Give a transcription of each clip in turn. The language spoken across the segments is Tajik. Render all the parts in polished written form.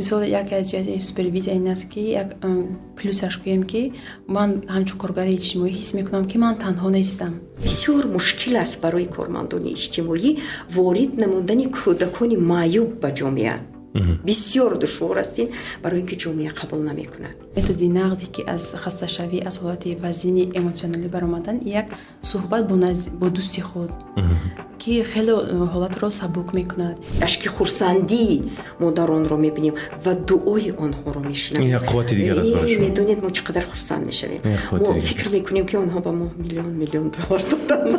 мисол яке аз ҷиҳати супервизия ин аст ки як плюсаш гӯем ки ман ҳамчун коргари иҷтимоӣ ҳис мекунам ки ман танҳо нестам. бисёр мушкил аст барои кормандони иҷтимоӣ ворид намудани кӯдакони маъюб ба ҷомеа. бисёр душвор астин барои ин ки ҷомеа қабул намекунад. методи нағзе ки аз хасташавӣ аз ҳолати вазъини эмотсионалӣ баромадан як суҳбат бо дӯсти худ ки хеле ҳолатро сабук мекунад. ашки хурсандии модаронро мебинем ва дуои онҳоро мешунем. як қуввати дигар аст барои шумо. медонед мо чӣ қадар хурсанд мешавем. мо фикр мекунем ки онҳо ба мо миллион доллар доданд.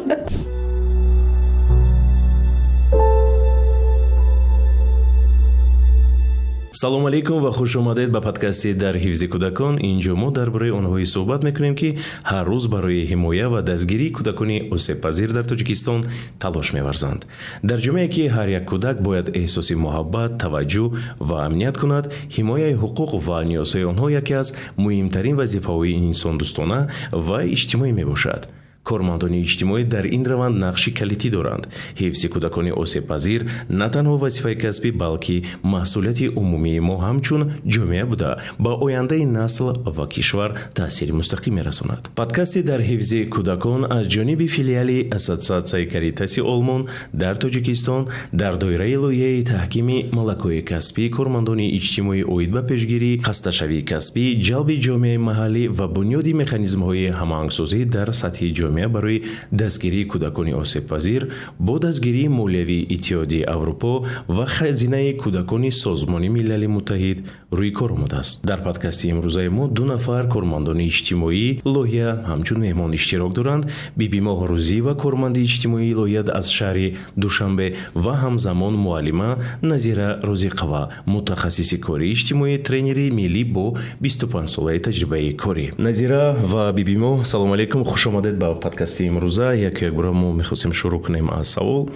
салому алейкум ва хуш омадед ба подкасти дар ҳифзи кӯдакон. инҷо мо дар бораи онҳое суҳбат мекунем ки ҳар рӯз барои ҳимоя ва дастгирии кӯдакони осебпазир дар тоҷикистон талош меварзанд. дар ҷомеае ки ҳар як кӯдак бояд эҳсоси муҳаббат, таваҷҷӯҳ ва амният кунад, ҳимояи ҳуқуқ ва ниёзҳои онҳо яке аз муҳимтарин вазифаҳои инсондӯстона ва иҷтимоӣ мебошад. кормандони иҷтимоӣ дар ин раванд нақши калидӣ доранд. ҳифзи кӯдакони осебпазир на танҳо вазифаи касбӣ, балки маҳсулияти умумии мо ҳамчун ҷомеа буда ба ояндаи насл ва кишвар таъсири мустақим мерасонад. подкасти дар ҳифзи кӯдакон аз ҷониби филиали Ассотсиатсияи Каритаси Олмон дар Тоҷикистон дар доираи лоиҳаи таҳкими малакҳои касбӣ, кормандони иҷтимоӣ оид ба пешгирӣ, хасташавии касбӣ, ҷалби ҷомеаи маҳаллӣ ва бунёди механизмҳои ҳамоҳангсозӣ дар сатҳи ҷомеа барои дастгирии кӯдакони осебпазир бо дастгирии молиявии Иттиҳодияи Аврупо ва хазинаи кӯдакони Созмони Милали Муттаҳид рӯи кор омадааст. дар подкасти имрӯзаи мо ду нафар кормандони иҷтимоӣ лоиҳа ҳамчун меҳмон иштирок доранд. биби Моҳрӯзӣ ва корманди иҷтимоии лоиҳа аз шаҳри Душанбе ва ҳамзамон муаллима Назира Розиқова, мутахассиси кори иҷтимоӣ, тренери миллӣ бо 25 солаи таҷрибаи корӣ. Назира ва биби мо, салому алейкум, хуш омадед ба подкасти имрӯза. як бора мо мехостем шурӯъ кунем аз савол.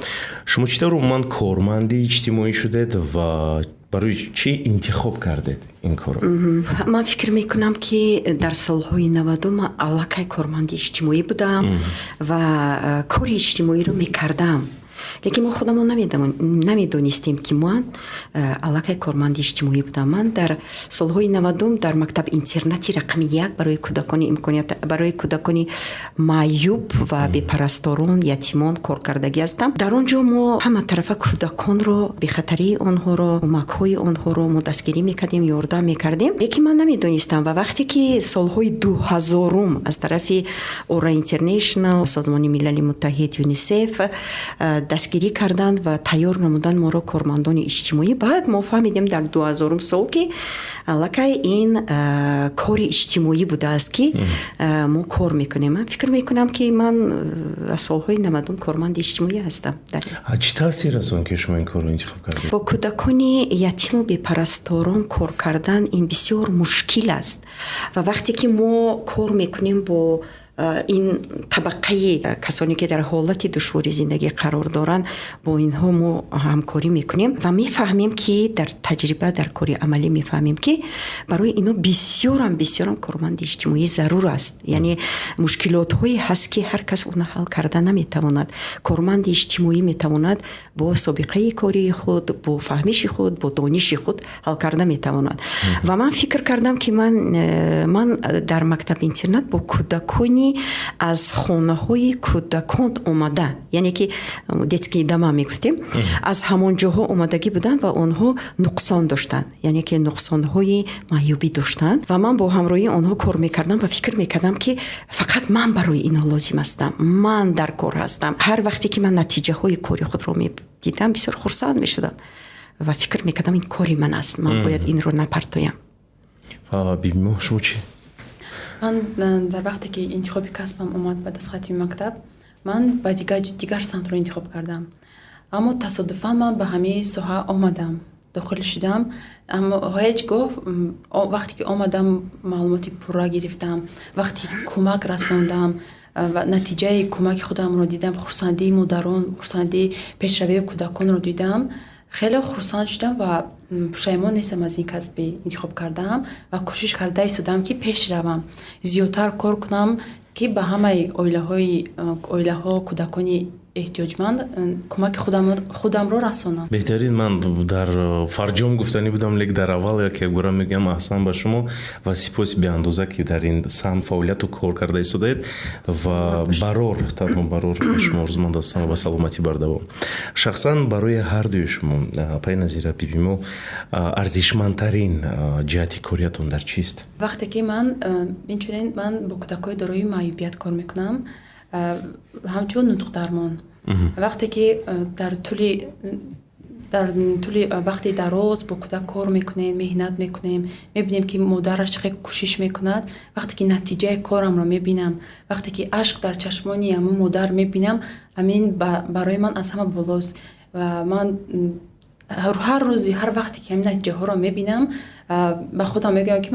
шумо чӣ тавр ман корманди иҷтимоӣ шудед ва барои чӣ интихоб кардед ин корро? ман фикр мекунам ки дар солҳои 90 ман аллакай корманди иҷтимоӣ будам ва кори иҷтимоиро мекардам. лекин мо худамон намедонистем ки ман аллакай корманди иҷтимоӣ будам. ман дар солҳои 90 дар мактаб интернати рақами 1 барои кӯдакони маъюб ва бепарасторон, ятимон кор кардагӣ ҳастам. дар он ҷо мо ҳама тарафа кӯдаконро, бехатарии онҳоро, кӯмакҳои онҳоро мо дастгирӣ мекардем, ёрдам мекардем. лекин ман намедонистам ва вақте ки солҳои 2000 аз тарафи Ора International, Созмони Милали Муттаҳид, ЮНИСЕФ дастгирӣ карданд ва тайёр намуданд моро кормандони иҷтимоӣ. баъд мо фаҳмидем дар 2000 сол ки аллакай ин кори иҷтимоӣ будааст ки мо кор мекунем. ман фикр мекунам ки ман аз солҳои 90 корманди иҷтимоӣ ҳастам. чӣ таъсир расон ки шумо ин корро интихоб кардед? бо кӯдакони ятиму бепарасторон кор кардан ин бисёр мушкил аст ва вақте ки мо кор мекунем бо ин табақаи касоне ки дар ҳолати душвори зиндагӣ қарор доранд, бо инҳо мо ҳамкорӣ мекунем ва мефаҳмем ки дар таҷриба, дар кори амалӣ мефаҳмем ки барои ино бисёрам корманди иҷтимоӣ зарур аст. яъне мушкилотҳое ҳаст ки ҳар кас онро ҳал карда наметавонад. корманди иҷтимоӣ метавонад бо собиқаи кории худ, бо фаҳмиши худ, бо дониши худ ҳал карда метавонад. ва ман фикр кардам ки ман дар мактаб интернат бо кӯдакони аз хонаҳои кӯдакон омада, яъне ки детские дома мегуфтем, аз ҳамон ҷоҳо омадагӣ буданд ва онҳо нуқсон доштанд, яъне ки нуқсонҳои маъюбӣ доштанд ва ман бо ҳамроҳии онҳо кор мекардам ва фикр мекардам ки фақат ман барои инҳо лозим ҳастам, ман дар кор ҳастам. ҳар вақте ки ман натиҷаҳои кори худро медидам бисёр хурсанд мешудам ва фикр мекардам ин кори ман аст, ман бояд инро напартоям. биби мо, шумо чӣ? ман дар вақте ки интихоби касбам омад ба дастхати мактаб, ман ба дигар самтро интихоб кардам. аммо тасодуфан ман ба ҳамаи соҳа омадам, дохил шудам. аммо ҳеҷ гоҳ вақте ки омадам маълумоти пурра гирифтам, вақте ки кӯмак расондам ва натиҷаи кӯмаки худамро дидам, хурсандии модарон, хурсандии пешравии кӯдаконро дидам, хеле хурсанд шудам ва пушаймон нестам аз ин касби интихоб кардаам ва кӯшиш карда истодам ки пеш равам, зиёдтар кор кунам ки ба ҳамаи оилаҳо кӯдакони эҳтиёҷманд кӯмаки худамро расонам. беҳтарин ман дар фарҷом гуфтанӣ будам, лек дар аввал яке гура мегӯям аҳсан ба шумо ва сипоси беандоза ки дар ин самт фаъолияту кор карда истодаед ва барор танҳо барор ба шумо орзуманд ҳастам ва саломатӣ бар давом. Шахсан барои ҳардуи шумо апай Назира бибимо арзишмандтарин ҷиҳати кориятон дар чист? вақте ки инчунин ман бо кӯдакҳои дорои маъюбият кор мекунам, ҳамчун нутқдармон. вақте ки дар тӯли вақти дароз бо кӯдак кор мекунем, меҳнат мекунем, мебинем ки модараш чӣ кӯшиш мекунад, вақте ки натиҷаи корамро мебинам, вақте ки ашк дар чашмони ҳамун модар мебинам, ҳамин барои ман аз ҳама болост. ва ман ҳар рӯзи ҳар вақте ки ҳамин натиҷаҳоро мебинам, ба худам мегӯям ки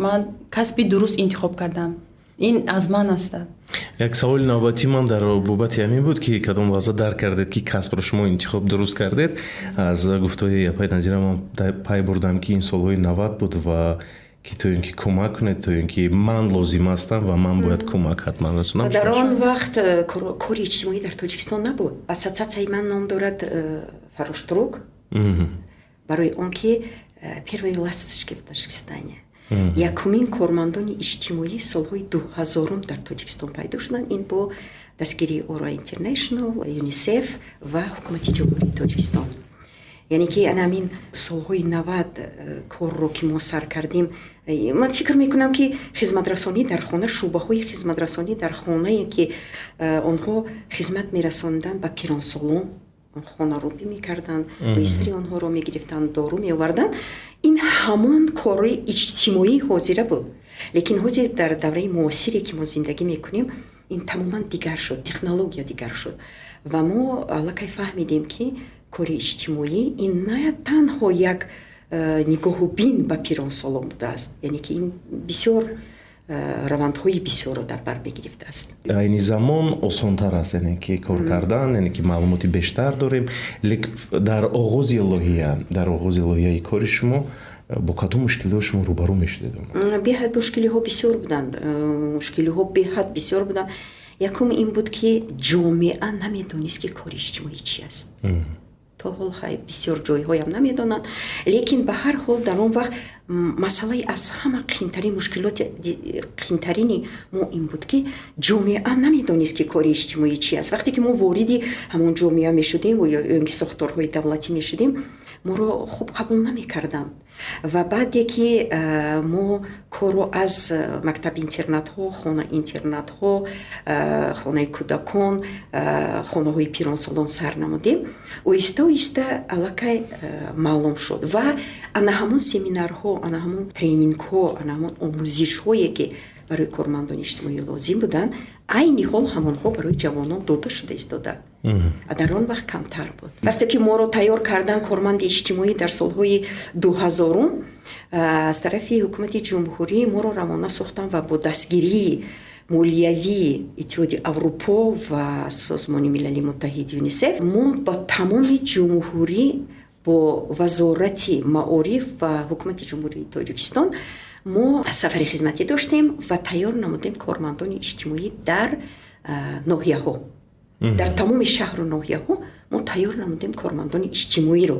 ман касби дуруст интихоб кардам. ин аз ман аст. як саволи навбатӣ ман дар бобати ҳамин буд ки кадом лаҳза дарк кардед ки касбро шумо интихоб дуруст кардед. аз гуфтаҳои апай Назира ман пай бурдам ки ин солҳои 90 буд ва ки то ин ки кӯмак кунед, то ин ки ман лозим ҳастам ва ман бояд кӯмак ҳатман расонам. дар он вақт кори иҷтимоӣ дар Тоҷикистон набуд. Ассотсиатсияи ман ном дорад Фароштрук, барои он ки первые ласточки в Таджикистоне. якумин кормандони иҷтимоӣ солҳои 2000 дар Тоҷикистон пайдо шуданд. ин бо дастгирии Ора International, ЮНИСЕФ ва ҳукумати ҷумҳурии Тоҷикистон. яъне ки ҳамин солҳои 90 корро ки мо сар кардем, ман фикр мекунам ки хизматрасонӣ дар хона, шӯъбаҳои хизматрасонӣ дар хонае ки онҳо хизмат мерасонданд ба пиронсолон, хонаробӣ мекарданд, боисари онҳоро мегирифтанд, дору меоварданд. ин ҳамон кори иҷтимоӣ ҳозира буд. лекин ҳозир дар давраи муосире ки мо зиндагӣ мекунем, ин тамоман дигар шуд, технология дигар шуд ва мо аллакай фаҳмидем ки кори иҷтимоӣ ин на танҳо як нигоҳубин ба пиронсолон будааст, яъне ки ин бисёр равандҳои бисёрро дар бар мегирифтааст. айни замон осонтар аст, яъне ки кор кардан, яъне ки маълумоти бештар дорем. лек дар оғози лоҳияи кори шумо бо кадом мушкилиҳо шумо рӯбарӯ мешудед? беҳад мушкилиҳо бисёр буданд. мушкилиҳо беҳад бисёр буданд. якум ин буд ки ҷомеа намедонист ки кори иҷтимоӣ чи аст. то ҳол бисёр ҷойҳоям намедонанд, лекин ба ҳар ҳол дар он вақт масъалаи аз ҳама қиинтарин мушкилоти қиинтарини мо ин буд ки ҷомеа намедонист ки кори иҷтимоӣ чи аст. вақте ки мо вориди ҳамон ҷомеа мешудем ё ин ки сохторҳои давлатӣ мешудем, моро хуб қабул намекарданд. ва баъде ки мо корро аз мактаб интернатҳо, хона интернатҳо, хонаи кӯдакон, хонаҳои пиронсолон сар намудем, оҳиста оҳиста аллакай маълум шуд ва ана ҳамон семинарҳо, ана ҳамон тренингҳо, ана ҳамон омӯзишҳое ки барои кормандони иҷтимоӣ лозим буданд, айни ҳол ҳамонҳо барои ҷавонон дода шуда истоданд. дар он вақт камтар буд. вақте ки моро тайёр кардан корманди иҷтимоӣ дар солҳои 2000 аз тарафи ҳукумати ҷумҳурӣ моро равона сохтанд ва бо дастгирии молиявии иттиҳоди Аврупо ва созмони милали муттаҳид ЮНИСЕФ, мо ба тамоми ҷумҳурӣ, бо вазорати маориф ва ҳукумати ҷумҳурии Тоҷикистон мо сафари хизматӣ доштем ва тайёр намудем кормандони иҷтимоӣ дар ноҳияҳо. дар тамоми шаҳру ноҳияҳо мо тайёр намудем кормандони иҷтимоиро.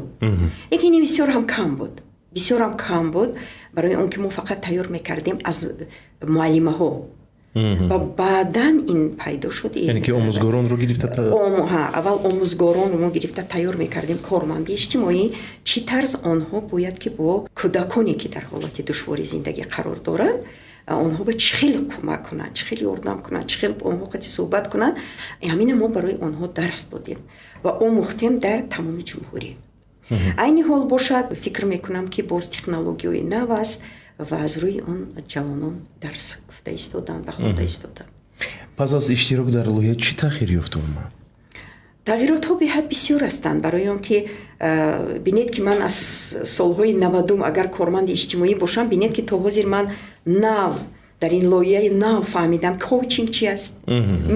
лекин ин бисёр ҳам кам буд, барои он ки мо фақат тайёр мекардем аз муаллимаҳо. ва баъдан ин пайдо шуд, яъне ки омӯзгоронро гирифта аввал омӯзгоронро мо гирифта тайёр мекардем корманди иҷтимоӣ, чӣ тарз онҳо бояд ки бо кӯдаконе ки дар ҳолати душвори зиндагӣ қарор доранд, онҳо ба чӣ хел кӯмак кунанд, чӣ хел ёрдам кунанд, чӣ хел бо онҳо қати суҳбат кунанд. ҳамина мо барои онҳо дарс додем ва омӯхтем дар тамоми ҷумҳурӣ. айни ҳол бошад, фикр мекунам ки боз технологияи нав аст ва аз рӯи он ҷавонон дарс гуфта истоданд ва хонда истоданд. пас аз иштирок дар лоиҳа чӣ тағйир ёфта омад? тағйиротҳо беҳад бисёр ҳастанд, барои он ки бинед ки ман аз солҳои 90 агар корманди иҷтимоӣ бошам, бинед ки то ҳозир ман нав дар ин лоиҳаи нав фаҳмидам коучинг чи аст,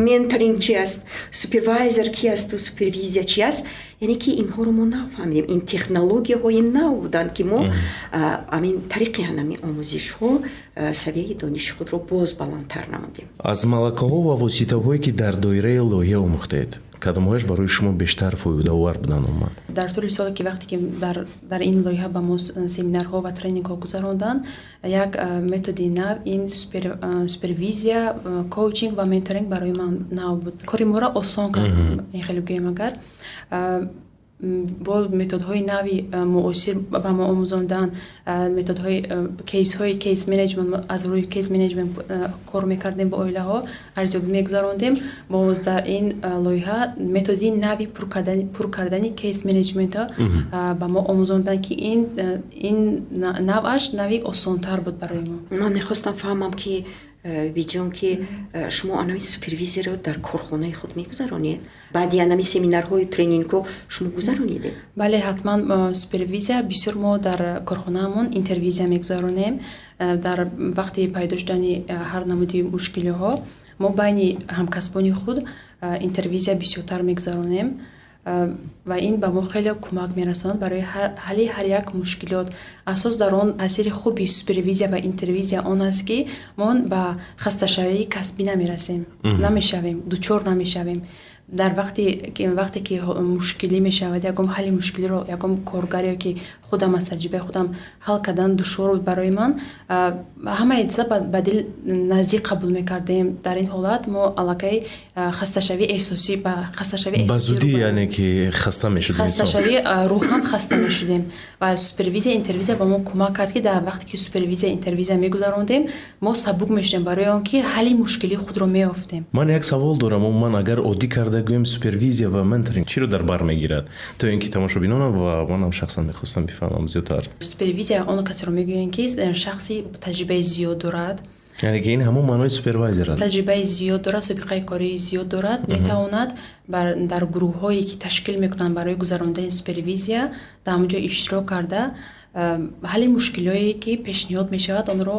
менторинг чи аст, супервайзер ки асту супервизия чи аст. яъне ки инҳоро мо нафаҳмидем. ин технологияҳои нав буданд ки мо амин тариқи ҳанами омӯзишҳо савияи дониши худро боз баландтар намудем. аз малакаҳо ва воситаҳое ки дар доираи лоиҳа омӯхтед, кадомҳояш барои шумо бештар фоидаовар буданд омад? дар тӯли соле ки вақте ки дар ин лоиҳа ба мо семинарҳо ва тренингҳо гузаронданд, як методи нав ин супервизия, коучинг ва менторинг барои ман нав буд. Кори моро осон кард. Хеле гӯям агар бо методҳои нави муосир ба мо омӯзонданд, методҳои кейс менеҷмент, аз рӯи кейс менеҷмент кор мекардем ба оилаҳо, арзёбӣ мегузарондем. Боз дар ин лоиҳа методи нави пур кардани кейс менеҷментро ба мо омӯзонданд ки ин наваш нави осонтар буд барои мо. ман мехостам фаҳмам ки биҷон ки шумо анами супервизиро дар корхонаи худ мегузаронед? баъди анами семинарҳои тренингҳо шумо гузаронидед? бале, ҳатман супервизия бисёр мо дар корхонаамон интервизия мегузаронем. Дар вақти пайдо шудани ҳар намуди мушкилиҳо мо байни ҳамкасбони худ интервизия бисёртар мегузаронем ва ин ба мо хеле кӯмак мерасонад барои ҳалли ҳар як мушкилот. Асос дар он таъсири хуби супервизия ва интервизия он аст ки мо ба хасташавии касбӣ намерасем, намешавем, дучор намешавем. Дар вақте ки мушкилӣ мешавад, ягон ҳалли мушкилиро ягон коргаре ки худам аз таҷрибаи худам ҳал кардан душвор буд барои ман, ҳамаи чиза ба дил наздик қабул мекардем. Дар ин ҳолат мо аллакай хасташавии эҳсосӣ ба зудӣ яъне ки хаста мешудем, хасташавии рӯҳан хаста мешудем ва супервизия интервизия ба мо кӯмак кард ки дар вақте ки супервизия интервизия мегузарондем, мо сабук мешудем барои он ки ҳалли мушкилии худро меёфтем. ман як савол дорам. Умуман агар оддӣ карда гӯем супервизия ва менторинг чиро дар бар мегирад? То ин ки тамошобинонам ва манам шахсан мехостам бифаҳмам зиёдтар. Супервизия он касеро мегӯянд ки шахси таҷрибаи зиёд дорад, яъне ки ин ҳамон маънои супервайзер аст. таҷрибаи зиёд дорад, собиқаи кории зиёд дорад, метавонад дар гурӯҳҳое ки ташкил мекунанд барои гузарондани супервизия дар ҳамонҷо иштирок карда ҳалли мушкилие ки пешниҳод мешавад онро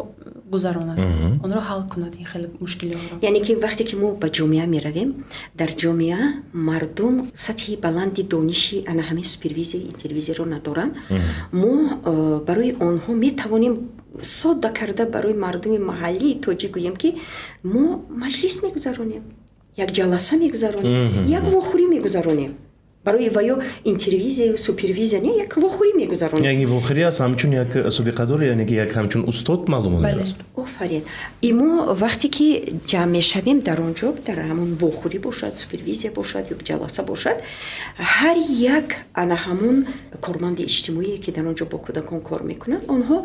гузаронад, онро ҳал кунад ин хеле мушкилиҳоро. яъне ки вақте ки мо ба ҷомеа меравем, дар ҷомеа мардум сатҳи баланди дониши ана ҳамаи супервизия интервизияро надоранд. мо барои онҳо метавонем содда карда барои мардуми маҳаллии тоҷик гӯем ки мо маҷлис мегузаронем, як ҷаласа мегузаронем, як вохӯрӣ мегузаронем. барои ва ё интервизия ё супервизия не як вохӯрӣ мегузаронем. яъне вохӯрӣ аст ҳамчун як собиқадор, яъне ки як ҳамчун устод маълумот аст. офарин. имо вақте ки ҷамъ мешавем дар он ҷо, дар ҳамон вохӯрӣ бошад, супервизия бошад ё ҷаласа бошад, ҳар як ана ҳамон корманди иҷтимоие ки дар он ҷо бо кӯдакон кор мекунанд, онҳо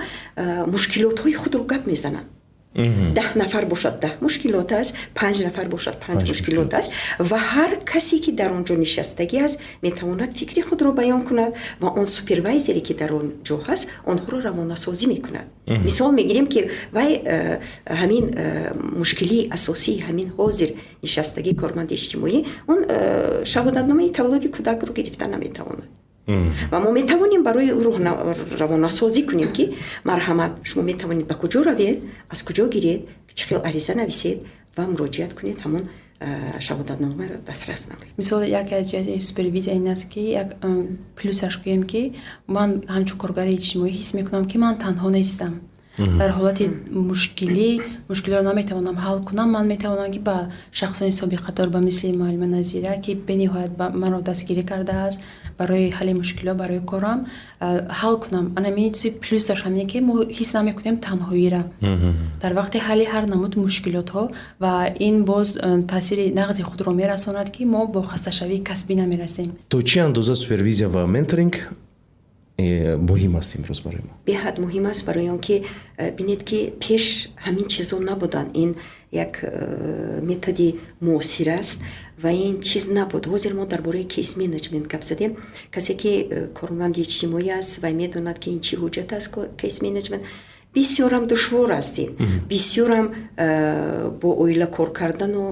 мушкилотҳои худро гап мезананд. 10 нафар бошад 10 мушкилот аст, 5 нафар бошад 5 мушкилот аст ва ҳар касе ки дар он ҷо нишастагӣ аст метавонад фикри худро баён кунад ва он супервайзере ки дар он ҷо ҳаст онҳоро равонасозӣ мекунад. мисол мегирем ки вай ҳамин мушкилии асосии ҳамин ҳозир нишастагии корманди иҷтимоӣ он шаҳодатномаи таваллуди кӯдакро гирифта наметавонад. ва мо метавонем барои рӯҳ равонасозӣ кунем ки марҳамат, шумо метавонед ба куҷо равед, аз куҷо гиред, чӣ хел ариза нависед ва муроҷиат кунед, ҳамон шаҳодатномаро дастрас намоед. мисол яке аз ҷиҳати супервизия ин аст ки як плюсаш гӯем ки ман ҳамчун коргари иҷтимоӣ ҳис мекунам ки ман танҳо нестам. дар ҳолати мушкилиро наметавонам ҳал кунам, ман метавонам ки ба шахсони собиқадор ба мисли муаллима Назира ки бениҳоят маро дастгирӣ кардааст барои ҳалли мушкило барои корам ҳал кунам. анамин чизи плюсаш ҳамине ки мо ҳис намекунем танҳоира дар вақти ҳалли ҳар намуд мушкилотҳо ва ин боз таъсири нағзи худро мерасонад ки мо бо хасташавии касбӣ намерасем. то чӣ андоза супервизия ва менторинг муҳим аст имрӯз барои мо? беҳад муҳим аст барои он ки бинед ки пеш ҳамин чизо набуданд. ин як методи муосир аст ва ин чиз набуд. ҳозир мо дар бораи кейс менеҷмент гап задем. касе ки корманди иҷтимоӣ аст вай медонад ки ин чӣ ҳуҷҷат аст кейс менеҷмент. бисёрам душвор аст ин. бисёрам бо оила кор кардану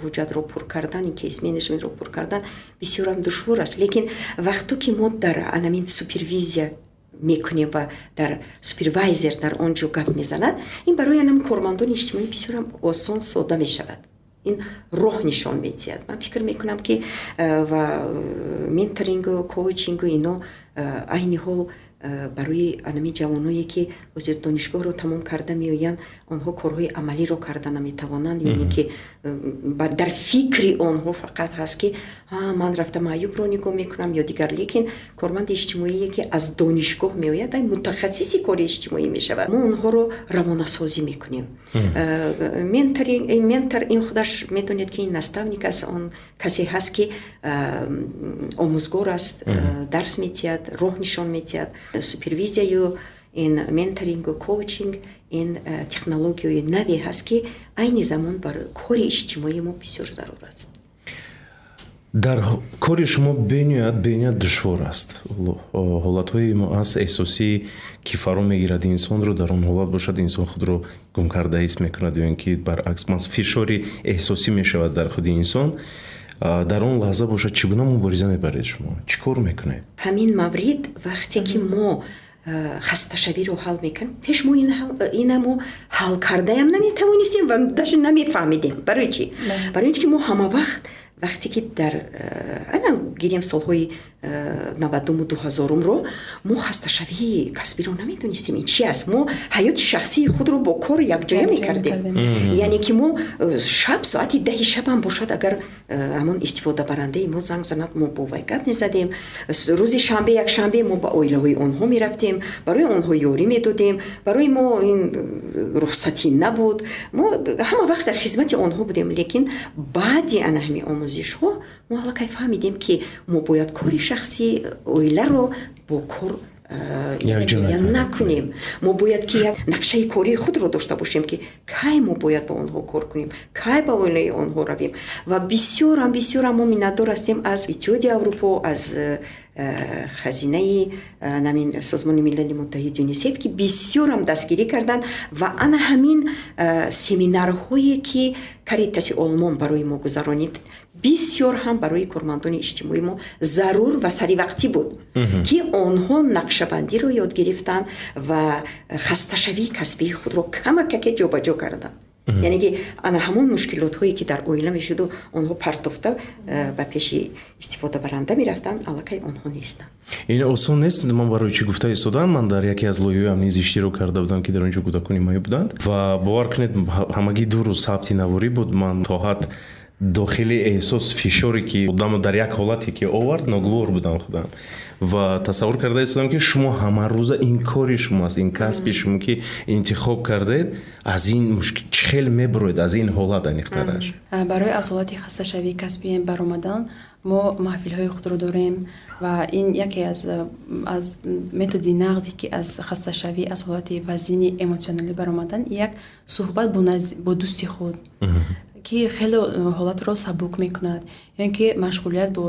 ҳуҷҷатро пур кардан, ин кейс менеҷментро пур кардан бисёрам душвор аст. лекин вақто ки мо дар анамин супервизия мекунем ва дар супервайзер дар он ҷо гап мезанад, ин барои анам кормандони иҷтимоӣ бисёрам осон сода мешавад. ин роҳ нишон медиҳад. ман фикр мекунам ки ва менторингу коучингу ино айни ҳол барои анами ҷавоное ки ҳозир донишгоҳро тамом карда меоянд онҳо корҳои амалиро карда наметавонанд ё ин ки дар фикри онҳо фақат ҳаст ки ман рафта маъюбро нигоҳ мекунам ё дигар лекин корманди иҷтимоие ки аз донишгоҳ меояд ай мутахассиси кори иҷтимоӣ мешавад мо онҳоро равонасозӣ мекунем ментор ин худаш медонед ки ин наставник аст он касе ҳаст ки омӯзгор аст дарс медиҳад роҳ нишон медиҳад супервизияю ин менторингу коучинг ин технологияи наве ҳаст ки айни замон барои кори иҷтимоии мо бисёр зарур аст дар кори шумо бениҳоят душвор аст ҳолатҳои аз эҳсосӣ ки фаро мегирад инсонро дар он ҳолат бошад инсон худро гум карда ҳис мекунад ё ин ки баръакс фишори эҳсосӣ мешавад дар худи инсон дар он лаҳза бошад чӣ гуна мубориза мебаред шумо чӣ кор мекунед ҳамин маврид вақте ки мо хасташавиро ҳал мекунем пеш мо ина мо ҳал кардаам наметавонистем ва даже намефаҳмидем барои чӣ барои ин ки мо ҳама вақте ки дар ана гирем солҳои 90 2000-ро мо хасташавии касбиро намедонистем ин чӣ аст мо ҳаёти шахсии худро бо кор якҷоя мекардем яъне ки мо шаб соати 10 шабам бошад агар ҳамон истифодабарандаи мо занг занад мо бо вай гап мезадем рӯзи шанбе якшанбе мо ба оилаҳои онҳо мерафтем барои онҳо ёрӣ медодем барои мо ин рухсатӣ набуд мо ҳама вақт дар хизмати онҳо будем лекин баъди ана ҳамин омӯзишҳо мо аллакай фаҳмидем ки мо бояд кори шахси оиларо бо кор якҷоя накунем мо бояд ки як нақшаи кории худро дошта бошем ки кай мо бояд ба онҳо кор кунем кай ба оилаи онҳо равем ва бисёрам мо миннатдор ҳастем аз иттиҳоди аврупо аз хазинаи намин созмони милали муттаҳид юнисеф ки бисёрам дастгирӣ карданд ва ана ҳамин семинарҳое ки Каритаси Олмон барои мо гузаронид бисёр ҳам барои кормандони иҷтимоии мо зарур ва саривақтӣ буд ки онҳо нақшабандиро ёд гирифтанд ва хасташавии касбии худро камакаке ҷобаҷо карданд яъне ки ана ҳамон мушкилотҳое ки дар оила мешуду онҳо партофта ба пеши истифодабаранда мерафтанд аллакай онҳо нестанд ин осон нест ман барои чӣ гуфта истодам ман дар яке аз лоиҳоям низ иштирок карда будам ки дар он ҷо кӯдакони мои буданд ва бовар кунед ҳамагӣ 2 рӯз сабти наворӣ буд ман то ҳад дохили эҳсос фишоре ки одамро дар як ҳолате ки овард ногувор будам худам ва тасаввур карда истодам ки шумо ҳамарӯза ин кори шумоаст ин касби шумо ки интихоб кардед аз ин мушкил чӣ хел мебароед аз ин ҳолат аниқтараш барои аз ҳолати хасташавии касбӣ баромадан мо маҳфилҳои худро дорем ва ин яке аз методи нағзе ки аз хасташавӣ аз ҳолати вазъини эмотсионалӣ баромадан як суҳбат бо дӯсти худ ки хеле ҳолатро сабук мекунад ё ин ки машғулият бо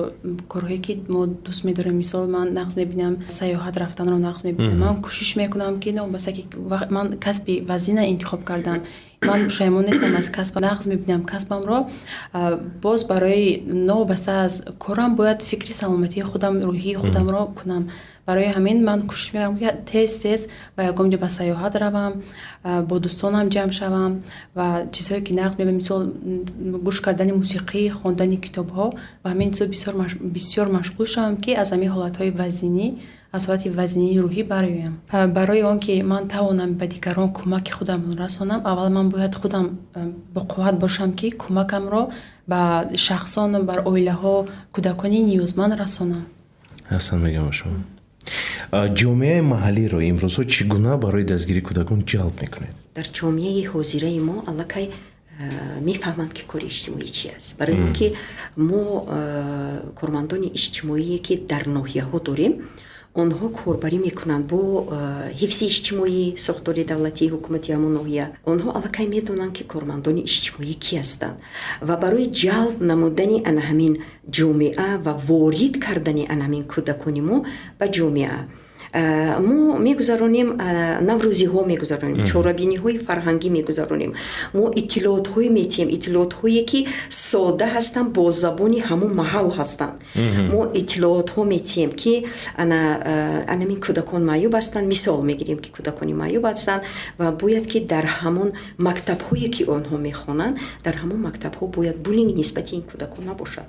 корҳое ки мо дӯст медорем мисол ман нағз мебинам сайёҳат рафтанро нағз мебинам ман кӯшиш мекунам ки новобаста ки ман касби вазина интихоб кардам ман пушаймон нестам аз касб нағз мебинам касбамро боз барои новобаста аз корам бояд фикри саломатии худам рӯҳии худамро кунам барои ҳамин ман кӯшиш мекунам ки тез ба ягон ҷо ба сайёҳат равам бо дӯстонам ҷамъ шавам ва чизҳое ки нағз мебинам мисол гӯш кардани мусиқӣ хондани китобҳо ва ҳамин чизо бисёр машғул шавам ки аз ҳамин ҳолатҳои вазъинӣ аз ҳолати вазъинии рӯҳӣ бароям барои он ки ман тавонам ба дигарон кӯмаки худамро расонам аввал ман бояд худам боқувват бошам ки кӯмакамро ба шахсон бар оилаҳо кӯдакони ниёзманд расонам ҳасан мегам шумо ҷомеаи маҳаллиро имрӯзҳо чӣ гуна барои дастгирии кӯдакон ҷалб мекунед дар ҷомеаи ҳозираи мо аллакай мефаҳманд ки кори иҷтимоӣ чӣ аст барои он ки мо кормандони иҷтимоие ки дар ноҳияҳо дорем онҳо корбарӣ мекунанд бо ҳифзи иҷтимоӣ сохтори давлатии ҳукумати ҳамон ноҳия онҳо аллакай медонанд ки кормандони иҷтимоӣ ки ҳастанд ва барои ҷалб намудани ана ҳамин ҷомеа ва ворид кардани ана ҳамин кӯдакони мо ба ҷомеа мо мегузаронем наврӯзиҳо мегузаронем чорабиниҳои фарҳангӣ мегузаронем мо иттилоотҳое метиҳем иттилоотҳое ки сода ҳастанд бо забони ҳамон маҳал ҳастанд мо иттилоотҳо метиҳем ки анамин кӯдакон маъюб ҳастанд мисол мегирем ки кӯдакони маъюб ҳастанд ва бояд ки дар ҳамон мактабҳое ки онҳо мехонанд дар ҳамон мактабҳо бояд булинг нисбати ин кӯдакон набошад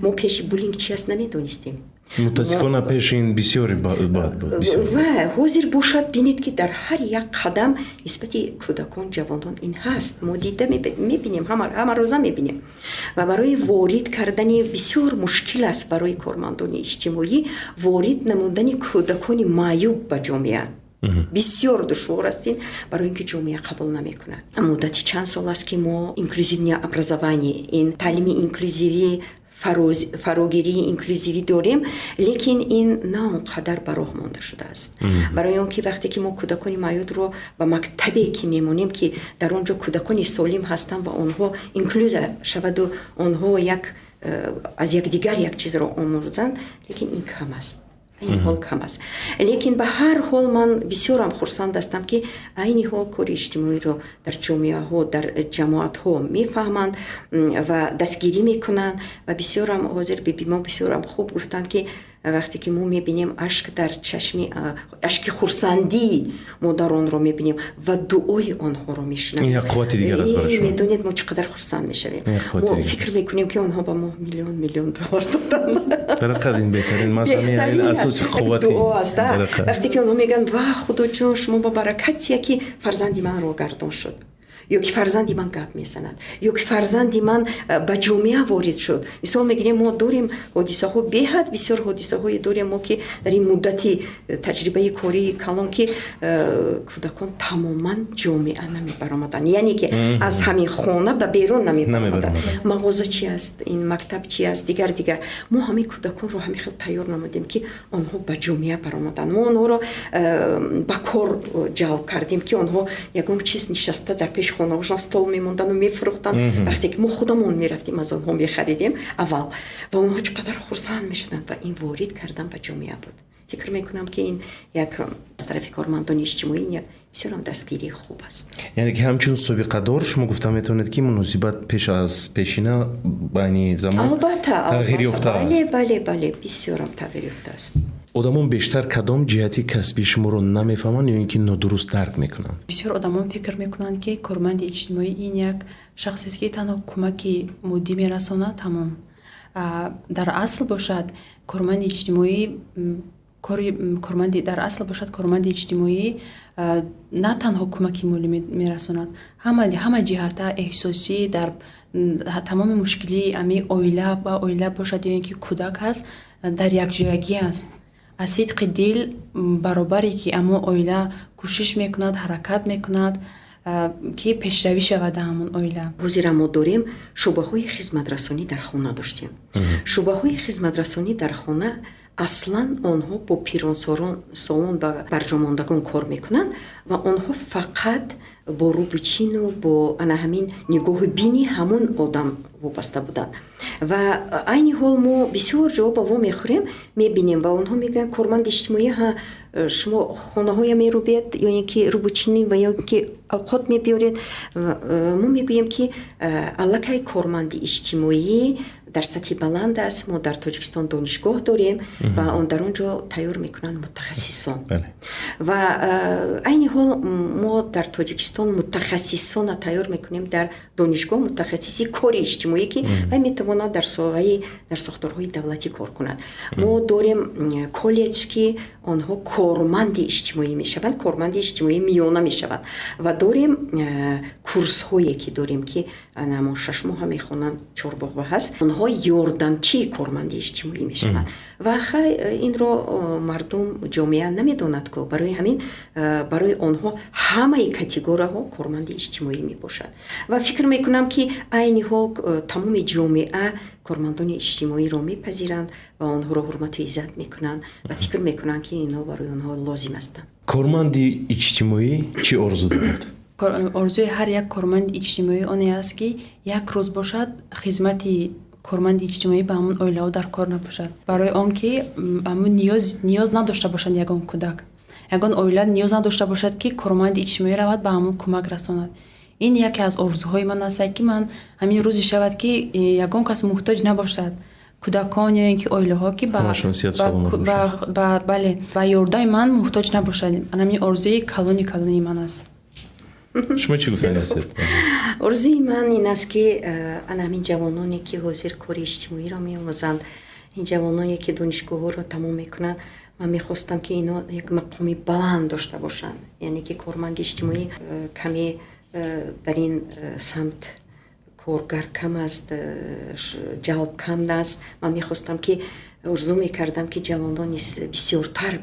мо пеши булинг чӣ аст намедонистем мутаассифона пеш ин бисёре бисёр ва ҳозир бошад бинед ки дар ҳар як қадам нисбати кӯдакон ҷавонон ин ҳаст. мо дида мебинем, ҳама рӯза мебинем ва барои ворид кардани бисёр мушкил аст барои кормандони иҷтимоӣ ворид намудани кӯдакони маъюб ба ҷомеа бисёр душвор астин барои ин ки ҷомеа қабул намекунад. муддати чанд сол аст ки мо инклюзивное образование ин таълими инклюзивӣ фарогирии инклюзивӣ дорем, лекин ин на он қадар ба роҳ монда шудааст. барои он ки вақте ки мо кӯдакони маъюдро ба мактабе ки мемонем ки дар он ҷо кӯдакони солим ҳастанд ва онҳо инклюза шаваду онҳо аз якдигар як чизро омӯзанд, лекин ин кам аст. این حال کم است. لیکن به هر حال من بسیارم خرسند هستم که این حال کار اجتماعی رو در جامعه ها در جماعت ها میفهمند و دستگیری میکنند و بسیارم حاضر به ما بسیارم خوب گفتند که وقتی که ما میبینیم اشک در چشمی اشک خرسندی مادران رو میبینیم و دعای آنها رو میشنویم. این قوت دیگر است برای شما. میدونید ما چقدر خرسند میشویم. ما فکر میکنیم که آنها به ما میلیون دلار دادن. درقد این بهترین مسئله این اساس قوتی دعا است. وقتی که آنها میگن واه خدا جون شما با برکتی که فرزندی من رو گردان شد. یا که فرزندی من گپ میزند یا که فرزندی من به جامعه وارد شد. مثال میگیریم ما داریم حادثه ها بهد بسیار حادثه های داریم ما که در این مدتی تجربه کاری کلان که کودکان تماما جامعه نمی برآمدن، یعنی که از همین خانه به بیرون نمی برآمدن. مغازه چی است، این مکتب چی است، دیگر ما همین کودکان رو همین خیلی تیار نمودیم که آنها به جامعه برآمدن. ما آنها رو به کار جلب کردیم که آنها یگان چیز نشسته در پیش خانه‌هاشون стол می‌موندن و می‌فروختن. وقتی که ما خودمون می‌رفتیم از آنها می‌خریدیم اول و اونها چقدر خرسند می‌شدن و این وارد کردن به جامعه بود. فکر می‌کنم که این یک از طرف کارمندان اجتماعی یک بسیار هم دستگیری خوب است. یعنی که همچون سابقه دار شما گفتم میتونید که مناسبت پیش از پیشینه بین زمان تغییر یافته است. بله بسیار هم تغییر یافته است. одамон бештар кадом ҷиҳати касби шуморо намефаҳманд ё ин ки нодуруст дарк мекунанд? бисёр одамон фикр мекунанд ки корманди иҷтимоӣ ин як шахсест ки танҳо кӯмаки моддӣ мерасонад тамом. дар асл бошад корманди иҷтимоӣ корманди иҷтимоӣ на танҳо кӯмаки молӣ мерасонад, ҳама ҷиҳата эҳсосӣ дар тамоми мушкили ами оила бошад ё ин ки кӯдак ҳаст дар якҷоягӣ аст. аз сидқи дил баробаре ки амо оила кӯшиш мекунад, ҳаракат мекунад ки пешравӣ шавад ҳамон оила. ҳозир мо дорем шӯъбаҳои хизматрасонӣ дар хона доштем. шӯъбаҳои хизматрасонӣ дар хона аслан онҳо бо пиронсолон ва барҷомондагон кор мекунанд ва онҳо фақат бо рӯбучину бо ана ҳамин нигоҳи бини ҳамон одам вобаста буданд. ва айни ҳол мо бисёр ҷо ба во мехӯрем, мебинем ва онҳо мегӯянд корманди иҷтимоӣ шумо хонаҳоя мерӯбед ё ин ки рӯбучинӣ ва ё ин ки авқот мебиёред. мо мегӯем ки аллакай корманди иҷтимоӣ дар сатҳи баланд аст. мо дар Тоҷикистон донишгоҳ дорем ва дар он ҷо тайёр мекунанд мутахассисон. ва айни ҳол мо дар Тоҷикистон мутахассисона тайёр мекунем дар донишгоҳ, мутахассиси кори иҷтимоӣ ки вай метавонад дар сохторҳои давлатӣ кор кунад. мо дорем коллеҷ ки онҳо корманди иҷтимоӣ мешаванд, корманди иҷтимоӣ миёна мешаванд ва дорем курсҳое ки дорем ки мо 6 моҳа мехонанд, 4 боғва ҳаст, онҳо ёрдамчии корманди иҷтимоӣ мешаванд ва инро мардум ҷомеа намедонад ку барои ҳамин барои онҳо ҳамаи категорияҳо корманди иҷтимоӣ мебошад. ва фикр мекунам ки айни ҳол тамоми ҷомеа кормандони иҷтимоиро мепазиранд ва онҳоро ҳурмату иззат мекунанд ва фикр мекунанд ки инҳо барои онҳо лозим ҳастанд. корманди иҷтимоӣ чӣ орзу дорад? орзуи ҳар як корманди иҷтимоӣ оне аст ки як рӯз бошад хизмати корманди иҷтимоӣ ба ҳамон оилаҳо дар кор набошад, барои он ки ниёз надошта бошад ягон кӯдак, ягон оила ниёз надошта бошад ки корманди иҷтимоӣ равад ба ҳамон кӯмак расонад. ин яке аз орзуҳои ман аст ки ман ҳамин рӯзе шавад ки ягон кас муҳтоҷ набошад, кӯдакон ё ин ки оилаҳо ки ба ёрдаи ман муҳтоҷ набошад. ҳамин орзуи калони ман аст. шумо чӣ гуфтани ҳастед? орзуи ман ин аст ки ана ҳамин ҷавононе ки ҳозир кори иҷтимоиро меомӯзанд ин ҷавононе ки донишгоҳҳоро тамом мекунанд, ман мехостам ки ино як мақоми баланд дошта бошанд, яъне ки корманди иҷтимоӣ каме дар ин самт коргар кам аст, ҷалб кам аст. Ман мехостам ки орзу мекардам ки ҷавонон бисёртар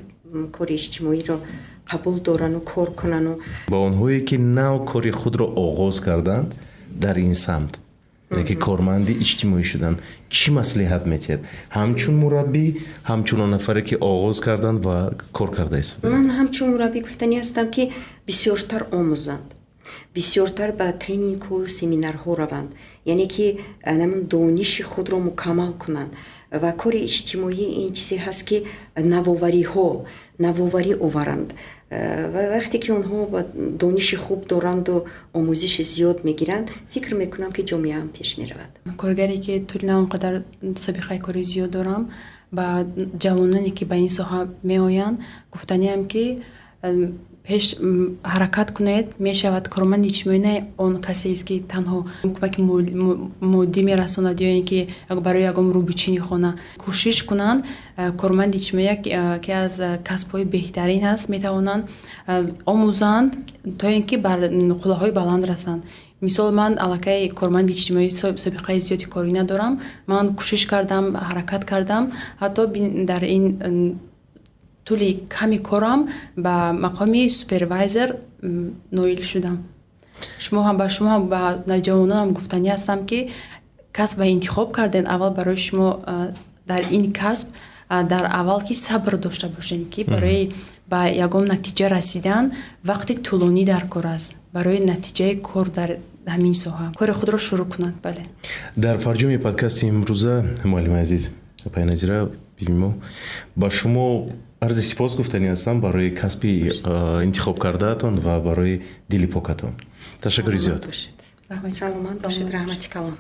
кори иҷтимоиро қабул дорану кор кунану ба онҳое ки нав кори худро оғоз карданд дар ин самт, яке корманди иҷтимоӣ шуданд, чӣ маслиҳат метиҳед ҳамчун мураббӣ, ҳамчун он нафаре ки оғоз карданд ва кор карда истоданд? ман ҳамчун мураббӣ гуфтанӣ ҳастам ки бисёртар омӯзанд, бисёртар ба тренингҳо семинарҳо раванд, яъне ки намун дониши худро мукаммал кунанд. Ва кори иҷтимоӣ ин чизе ҳаст ки навоварӣ оваранд. Ва вақте ки онҳо ба дониши хуб доранду омӯзиши зиёд мегиранд, фикр мекунам ки ҷомеаам пеш меравад. коргаре ки тӯли на он қадар сабиқаи кори зиёд дорам, ба ҷавононе ки ба ин соҳа меоянд гуфтаниам ки пеш ҳаракат кунед, мешавад корманди иҷтимоӣ не он касеест ки танҳо кӯмаки моддӣ мерасонад ё ин ки барои ягон рӯбичини хона. Кӯшиш кунанд корманди иҷтимоӣ яке аз касбҳои беҳтарин аст, метавонанд омӯзанд то ин ки бар қуллаҳои баланд расанд. Мисол, ман аллакай корманди иҷтимоӣ собиқаи зиёди корӣ надорам. Ман кӯшиш кардам, ҳаракат кардам, ҳатто дар ин тӯли ками корам ба мақоми супервайзер ноил шудам. Шумо ҳам ба навҷавононам гуфтанӣ ҳастам ки касб ва интихоб карден, аввал барои шумо дар ин касб дар аввал ки сабр дошта бошед, ки барои ба ягон натиҷа расидан вақти тӯлонӣ дар кор аст. Барои натиҷаи кор дар ҳамин соҳа кори худро шурӯъ кунад. Бале, дар фарҷоми подкасти имрӯза муаллимаи азиз, пайназира бибимо, ба шумо арзи сипос гуфтанӣ ҳастам барои касби интихоб кардаатон ва барои дили покатон. Ташаккури зиёд. Саломат бошед, раҳмати калон.